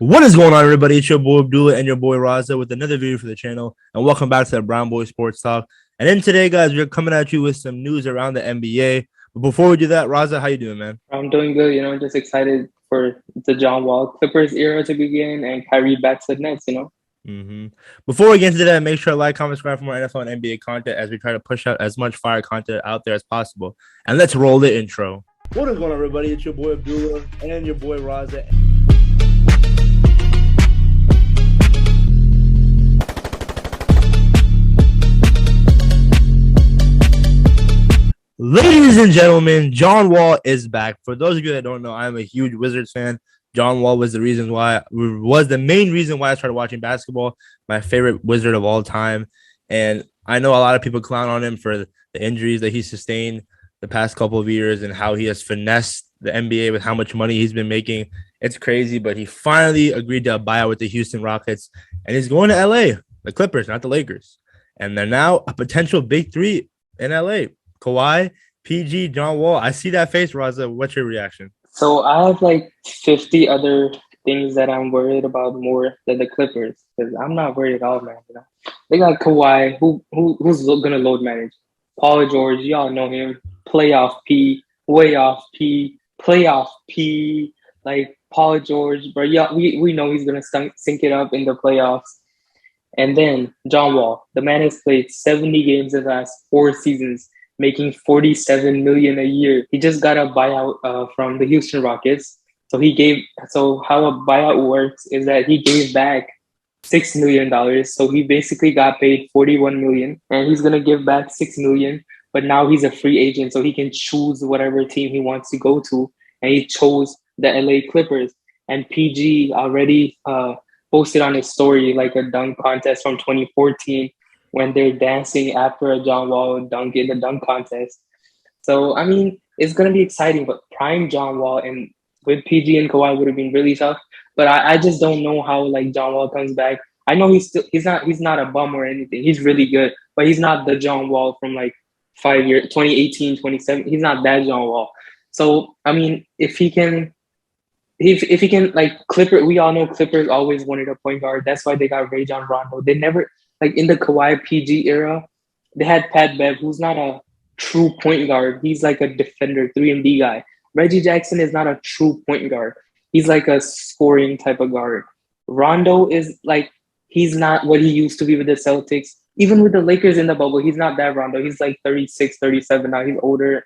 What is going on, everybody? It's your boy Abdullah and your boy Raza with another video for the channel, and welcome back to the Brown Boy Sports Talk. And then today, guys, we're coming at you with some news around the NBA. But before we do that, Raza, how you doing, man? I'm doing good, just excited for the John Wall Clippers era to begin and Kyrie back to the Nets. Mm-hmm. Before we get into that, make sure to like, comment, subscribe for more NFL and NBA content as we try to push out as much fire content out there as possible. And let's roll the intro. What is going on, everybody? It's your boy Abdullah and your boy Raza. Ladies and gentlemen, John Wall is back. For those of you that don't know, I'm a huge Wizards fan. John Wall was the main reason why I started watching basketball. My favorite Wizard of all time, and I know a lot of people clown on him for the injuries that he sustained the past couple of years and how he has finessed the NBA with how much money he's been making. It's crazy, but he finally agreed to a buyout with the Houston Rockets, and he's going to LA, the Clippers, not the Lakers, and they're now a potential big three in LA. Kawhi, PG, John Wall. I see that face, Raza. What's your reaction? So I have like 50 other things that I'm worried about more than the Clippers because I'm not worried at all, man. They got Kawhi, who's gonna load manage. Paul George, y'all know him. Playoff P, way off P, playoff P. Like Paul George, bro. Yeah, we know he's gonna sink it up in the playoffs. And then John Wall, the man has played 70 games in the last 4 seasons, making 47 million a year. He just got a buyout from the Houston Rockets. So how a buyout works is that he gave back $6 million. So he basically got paid 41 million, and he's gonna give back 6 million. But now he's a free agent, so he can choose whatever team he wants to go to. And he chose the LA Clippers. And PG already posted on his story like a dunk contest from 2014 when they're dancing after a John Wall dunk in the dunk contest. So, I mean, it's going to be exciting, but prime John Wall and with PG and Kawhi would have been really tough. But I just don't know how like John Wall comes back. I know he's not a bum or anything. He's really good, but he's not the John Wall from like 5 years, 2018, 2017. He's not that John Wall. So, I mean, if he can like we all know Clippers always wanted a point guard. That's why they got Rajon Rondo. They never like in the Kawhi PG era, they had Pat Bev, who's not a true point guard. He's like a defender, 3-and-D guy. Reggie Jackson is not a true point guard. He's like a scoring type of guard. Rondo is like he's not what he used to be with the Celtics. Even with the Lakers in the bubble, he's not that Rondo. He's like 36, 37 now. He's older.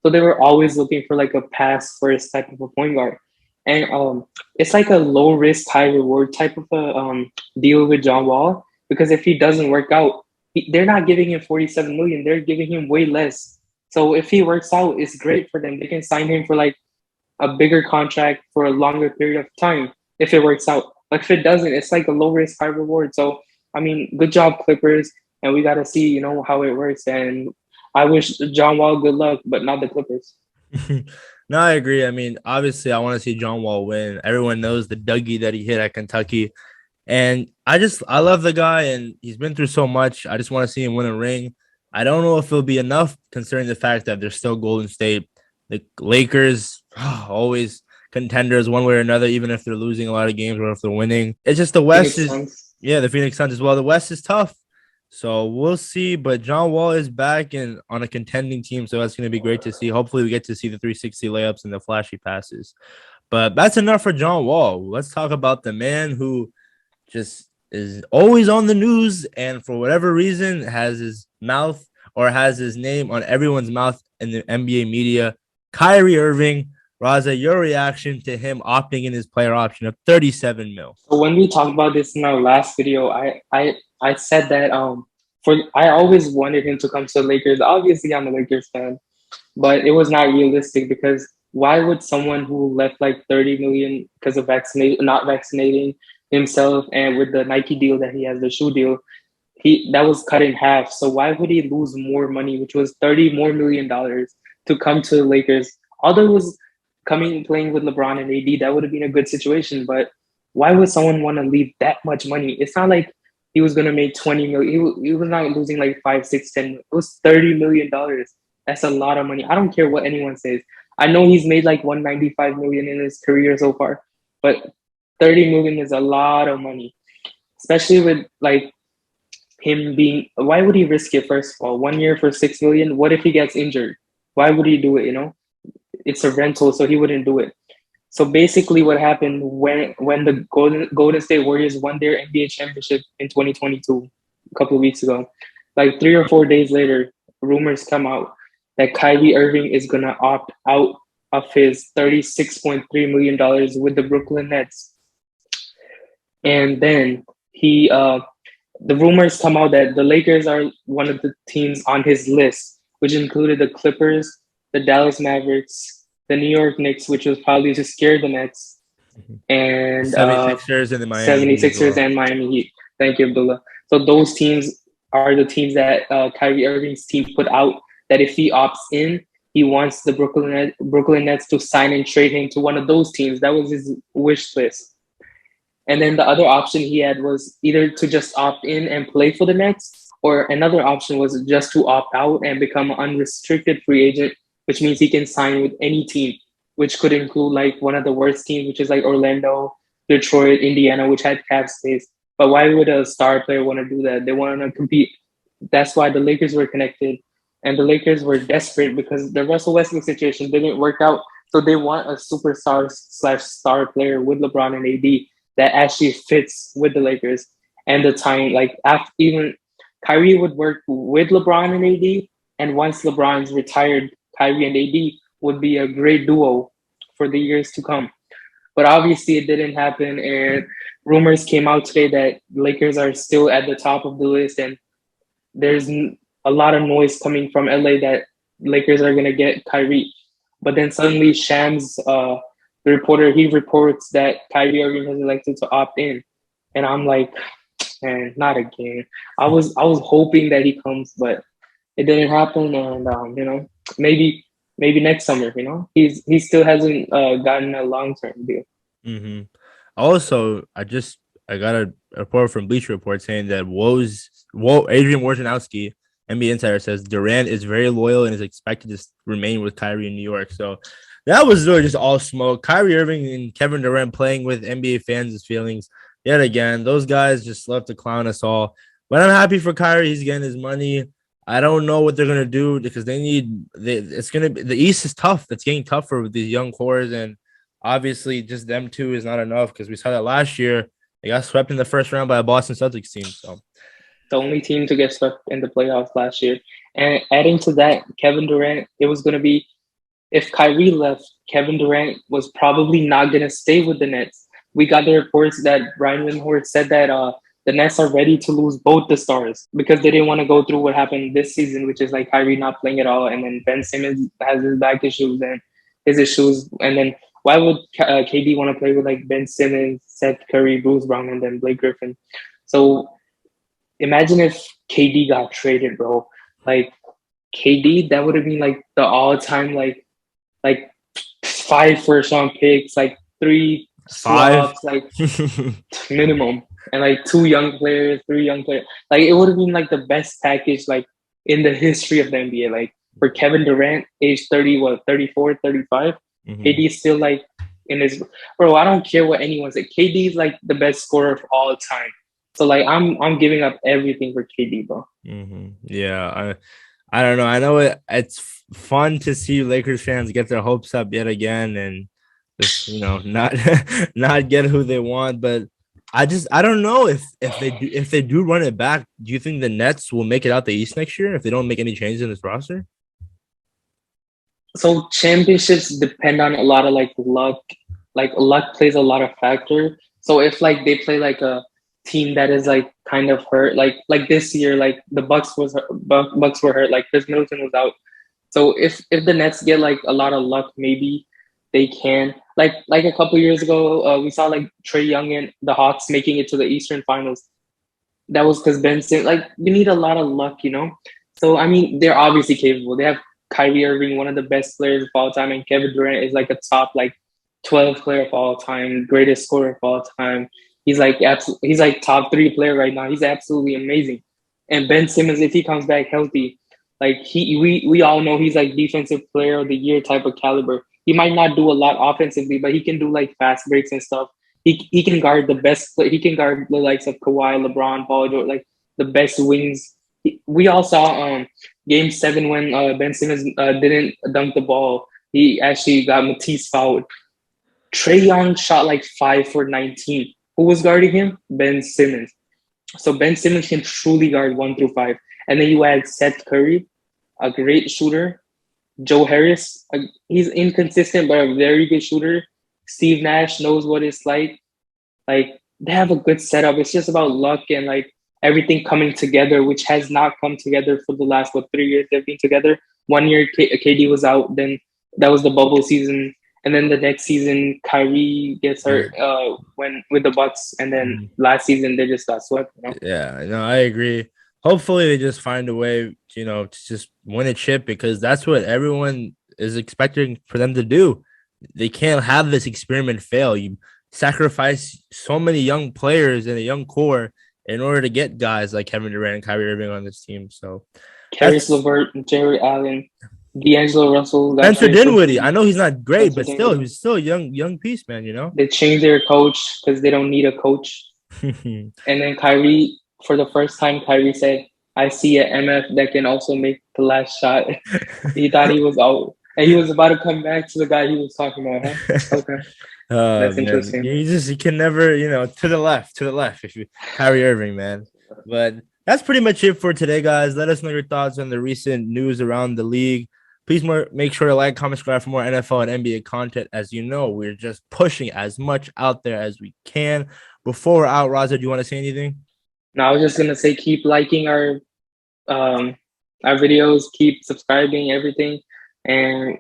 So they were always looking for like a pass first type of a point guard. And it's like a low risk, high reward type of a deal with John Wall. Because if he doesn't work out, they're not giving him 47 million. They're giving him way less. So if he works out, it's great for them. They can sign him for like a bigger contract for a longer period of time if it works out. But if it doesn't, it's like a low risk, high reward. So, I mean, good job, Clippers. And we got to see, how it works. And I wish John Wall good luck, but not the Clippers. No, I agree. I mean, obviously, I want to see John Wall win. Everyone knows the Dougie that he hit at Kentucky. And I love the guy, and he's been through so much. I just want to see him win a ring. I don't know if it'll be enough considering the fact that they're still Golden State. The Lakers, always contenders one way or another, even if they're losing a lot of games or if they're winning. It's just the West the Phoenix Suns as well. The West is tough. So we'll see. But John Wall is back and on a contending team. So that's going to be great to see. Hopefully we get to see the 360 layups and the flashy passes. But that's enough for John Wall. Let's talk about the man who just is always on the news and for whatever reason has his mouth or has his name on everyone's mouth in the NBA media. Kyrie Irving. Raza, your reaction to him opting in his player option of 37 mil. So when we talked about this in our last video, I said that I always wanted him to come to the Lakers. Obviously, I'm a Lakers fan, but it was not realistic because why would someone who left like 30 million because of not vaccinating himself and with the Nike deal that he has, the shoe deal, that was cut in half. So why would he lose more money, which was $30 more million to come to the Lakers? Although it was playing with LeBron and AD, that would have been a good situation. But why would someone want to leave that much money? It's not like he was going to make 20 million. He was not losing like 5, 6, 10. It was $30 million. That's a lot of money. I don't care what anyone says. I know he's made like 195 million in his career so far, but $30 million is a lot of money, especially with like him being. Why would he risk it? First of all, 1 year for $6 million. What if he gets injured? Why would he do it? It's a rental, so he wouldn't do it. So basically, what happened when the Golden State Warriors won their NBA championship in 2022, a couple of weeks ago, like 3 or 4 days later, rumors come out that Kyrie Irving is gonna opt out of his $36.3 million with the Brooklyn Nets, and then the rumors come out that the Lakers are one of the teams on his list, which included the Clippers, the Dallas Mavericks, the New York Knicks, which was probably to scare the Nets, The and 76ers and the Miami Heat as 76ers well. and Miami Heat. Thank you, Abdullah. So those teams are the teams that Kyrie Irving's team put out that if he opts in, he wants the Brooklyn Nets to sign and trade him to one of those teams. That was his wish list. And then the other option he had was either to just opt in and play for the Nets, or another option was just to opt out and become an unrestricted free agent, which means he can sign with any team, which could include like one of the worst teams, which is like Orlando, Detroit, Indiana, which had cap space. But why would a star player want to do that? They want to compete. That's why the Lakers were connected. And the Lakers were desperate because the Russell Westbrook situation didn't work out. So they want a superstar/star player with LeBron and AD that actually fits with the Lakers. And the time, like after even Kyrie would work with LeBron and AD. And once LeBron's retired, Kyrie and AD would be a great duo for the years to come. But obviously it didn't happen. And rumors came out today that Lakers are still at the top of the list. And there's a lot of noise coming from LA that Lakers are going to get Kyrie. But then suddenly Shams, the reporter, he reports that Kyrie Irving has elected to opt in. And I'm like, man, not again. I was hoping that he comes, but it didn't happen. And, maybe next summer, he still hasn't gotten a long-term deal. Mm-hmm. Also, I got a report from Bleacher Report saying that Adrian Wojnarowski, NBA insider, says Durant is very loyal and is expected to remain with Kyrie in New York. So that was really just all smoke. Kyrie Irving and Kevin Durant playing with NBA fans' feelings yet again. Those guys just love to clown us all. But I'm happy for Kyrie. He's getting his money. I don't know what they're gonna do because the East is tough. It's getting tougher with these young cores, and obviously just them two is not enough because we saw that last year they got swept in the first round by a Boston Celtics team. So the only team to get swept in the playoffs last year. And adding to that, Kevin Durant, it was going to be, if Kyrie left, Kevin Durant was probably not going to stay with the Nets. We got the reports that Brian Windhorst said that the Nets are ready to lose both the stars because they didn't want to go through what happened this season, which is like Kyrie not playing at all. And then Ben Simmons has his back issues and his issues. And then why would KD want to play with like Ben Simmons, Seth Curry, Bruce Brown, and then Blake Griffin? So imagine if KD got traded, bro. Like KD, that would have been like the all-time like 5 first-round picks, like 3 5 swaps, like minimum, and like 2 young players, 3 young players. Like it would have been like the best package like in the history of the NBA. Like for Kevin Durant, age 30, 34, 35. Mm-hmm. KD is still like in his bro. I don't care what anyone says. KD is like the best scorer of all time. So like I'm giving up everything for KD, bro. Mm-hmm. Yeah, I don't know. I know it's fun to see Lakers fans get their hopes up yet again and just not not get who they want. But I don't know if they do run it back. Do you think the Nets will make it out the East next year if they don't make any changes in this roster? So championships depend on a lot of like luck. Like luck plays a lot of factor. So if like they play like a team that is like kind of hurt, like this year, like the Bucks were hurt, like Chris Middleton was out. So if the Nets get like a lot of luck, maybe they can. Like a couple years ago, we saw like Trae Young and the Hawks making it to the Eastern Finals. That was because Ben Simmons. Like you need a lot of luck, So I mean, they're obviously capable. They have Kyrie Irving, one of the best players of all time, and Kevin Durant is like a top like 12 player of all time, greatest scorer of all time. He's like top 3 player right now. He's absolutely amazing. And Ben Simmons, if he comes back healthy, like we all know he's like defensive player of the year type of caliber. He might not do a lot offensively, but he can do like fast breaks and stuff. He can guard the best. He can guard the likes of Kawhi, LeBron, Paul George, like the best wings. We all saw Game 7 when Ben Simmons didn't dunk the ball. He actually got Matisse fouled. Trae Young shot like 5 for 19. Who was guarding him? Ben Simmons. So Ben Simmons can truly guard 1 through 5. And then you add Seth Curry, a great shooter. Joe Harris, he's inconsistent but a very good shooter. Steve Nash knows what it's like. Like they have a good setup. It's just about luck and like everything coming together, which has not come together for the last 3 years they've been together. 1 year KD was out, then that was the bubble season, and then the next season Kyrie gets hurt when with the Bucks, and then last season they just got swept. You know? Yeah, no, I agree. Hopefully they just find a way, to just win a chip because that's what everyone is expecting for them to do. They can't have this experiment fail. You sacrifice so many young players and a young core in order to get guys like Kevin Durant and Kyrie Irving on this team. So Karis LeVert, Jerry Allen, D'Angelo Russell, Spencer Dinwiddie. I know he's not great, but still, he's still a young piece, man. They changed their coach because they don't need a coach. And then Kyrie, for the first time, Kyrie said, "I see an MF that can also make the last shot." He thought he was out, and he was about to come back to the guy he was talking about. Huh? Okay. That's interesting. You can never, to the left, if you Kyrie Irving, man. But that's pretty much it for today, guys. Let us know your thoughts on the recent news around the league. Please make sure to like, comment, subscribe for more NFL and NBA content. As you know, we're just pushing as much out there as we can. Before we're out, Raza, do you want to say anything? No, I was just gonna say keep liking our videos, keep subscribing, everything, and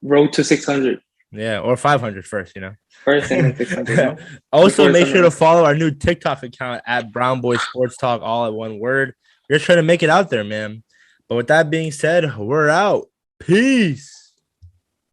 road to 600. Yeah, or 500 first, First and then 600. Also, make sure to follow our new TikTok account at brownboyssportstalk, all at one word. We're just trying to make it out there, man. But with that being said, we're out. Peace.